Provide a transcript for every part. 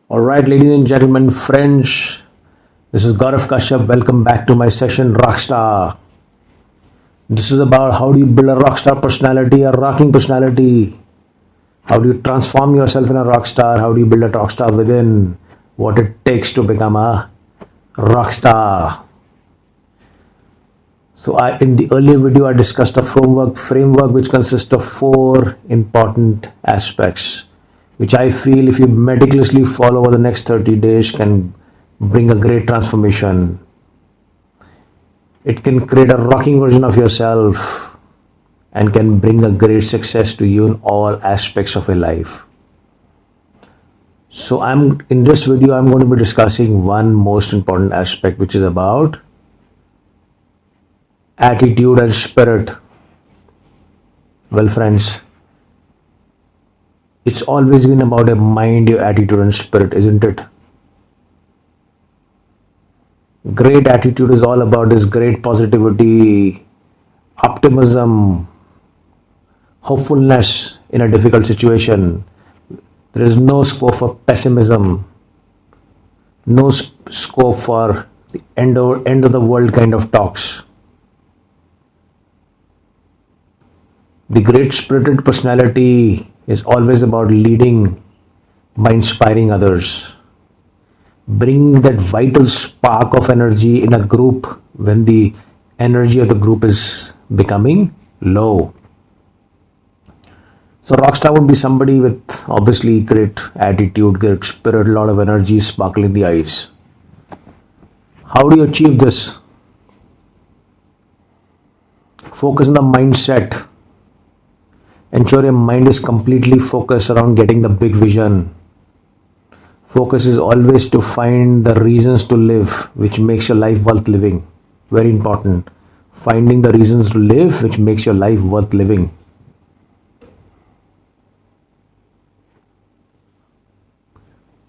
All right, ladies and gentlemen, friends, this is Gaurav Kashyap. Welcome back to my session, Rockstar. This is about how do you build a rockstar personality, a rocking personality. How do you transform yourself in a rockstar? How do you build a rockstar within? What it takes to become a rockstar. So, in the earlier video, I discussed a framework which consists of four important aspects, which I feel if you meticulously follow over the next 30 days can bring a great transformation. It can create a rocking version of yourself and can bring a great success to you in all aspects of your life. So in this video I'm going to be discussing one most important aspect, which is about attitude and spirit. Well, friends, it's always been about your mind, your attitude and spirit, isn't it? Great attitude is all about this great positivity, optimism, hopefulness in a difficult situation. There is no scope for pessimism, no scope for the end of the world kind of talks. The great spirited personality is always about leading by inspiring others. Bring that vital spark of energy in a group when the energy of the group is becoming low. So rockstar would be somebody with obviously great attitude, great spirit, a lot of energy, sparkle in the eyes. How do you achieve this? Focus on the mindset. Ensure your mind is completely focused around getting the big vision. Focus is always to find the reasons to live, which makes your life worth living. Very important. Finding the reasons to live, which makes your life worth living.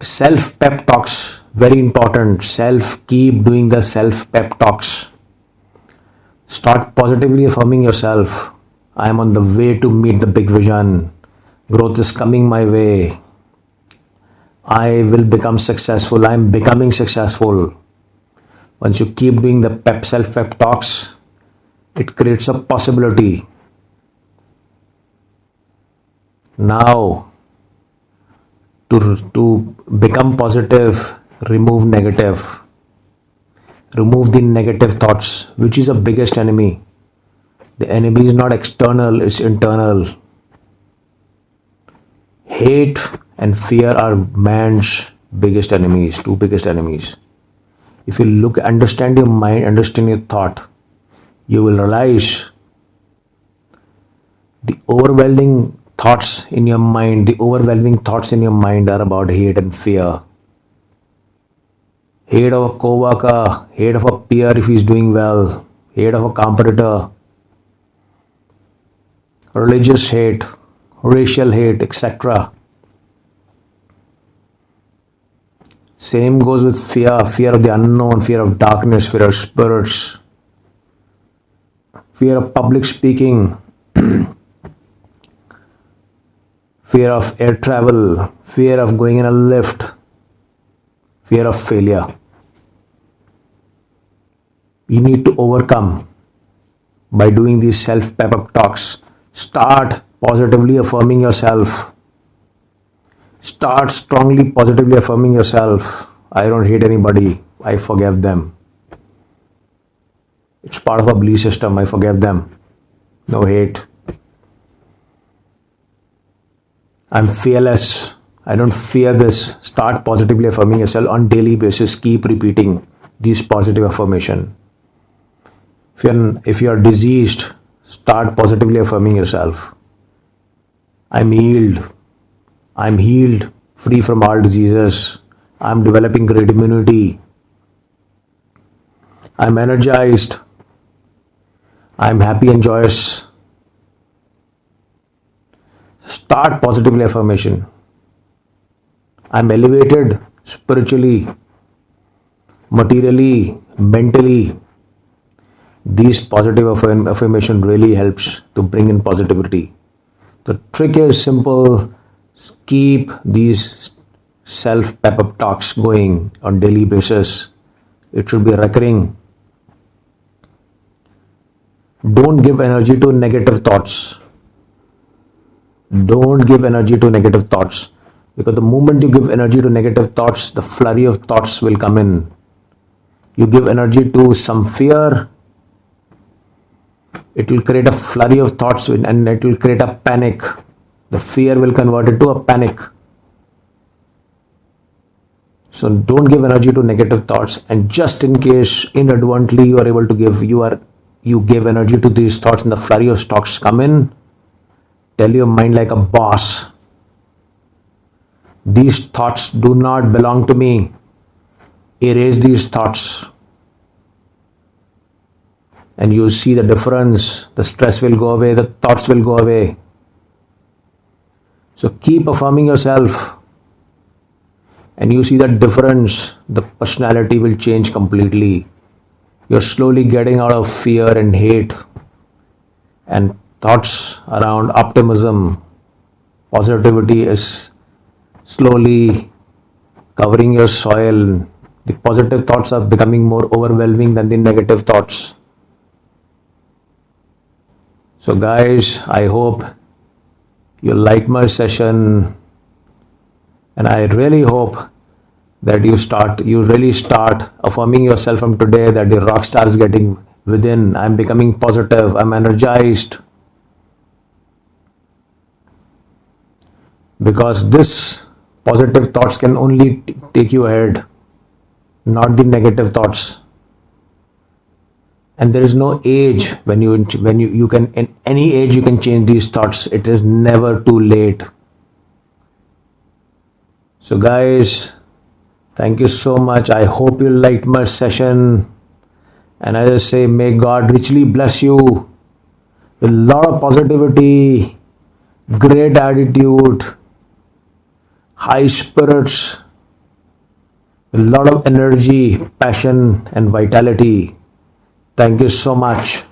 Self pep talks, very important. Keep doing the self pep talks. Start positively affirming yourself. I am on the way to meet the big vision. Growth is coming my way. I will become successful. I am becoming successful. Once you keep doing the self pep talks, it creates a possibility. Now, to become positive, remove negative. Remove the negative thoughts, which is the biggest enemy. The enemy is not external, it's internal. Hate and fear are man's biggest enemies, two biggest enemies. If you understand your mind, understand your thought, you will realize the overwhelming thoughts in your mind are about hate and fear. Hate of a co-worker, hate of a peer if he's doing well, hate of a competitor, religious hate, racial hate, etc. Same goes with fear of the unknown, fear of darkness, fear of spirits, fear of public speaking, fear of air travel, fear of going in a lift, fear of failure. You need to overcome by doing these self-pep talks. Start positively affirming yourself. Start strongly positively affirming yourself. I don't hate anybody. I forgive them. It's part of a belief system. I forgive them. No hate. I'm fearless. I don't fear this. Start positively affirming yourself on daily basis. Keep repeating these positive affirmation. If you're diseased, start positively affirming yourself. I'm healed. I'm healed, free from all diseases. I'm developing great immunity. I'm energized. I'm happy and joyous. Start positively affirmation. I'm elevated spiritually, materially, mentally. These positive affirmation really helps to bring in positivity. The trick is simple. Keep these self pep up talks going on daily basis. It should be recurring. Don't give energy to negative thoughts. Don't give energy to negative thoughts, because the moment you give energy to negative thoughts, the flurry of thoughts will come in. You give energy to some fear, it will create a flurry of thoughts and it will create a panic. The fear will convert it to a panic. So don't give energy to negative thoughts, and just in case inadvertently you are able to you give energy to these thoughts and the flurry of thoughts come in, tell your mind like a boss, these thoughts do not belong to me. Erase these thoughts. And you see the difference. The stress will go away, the thoughts will go away. So keep affirming yourself, and you see that difference. The personality will change completely. You're slowly getting out of fear and hate and thoughts around optimism. Positivity is slowly covering your soil. The positive thoughts are becoming more overwhelming than the negative thoughts. So guys, I hope you like my session, and I really hope that you really start affirming yourself from today that the rock star is getting within. I'm becoming positive, I'm energized, because this positive thoughts can only take you ahead, not the negative thoughts. And there is no age when you can, in any age you can change these thoughts. It is never too late. So guys, thank you so much. I hope you liked my session, and I just say may God richly bless you with a lot of positivity, great attitude, high spirits, with a lot of energy, passion and vitality. Thank you so much.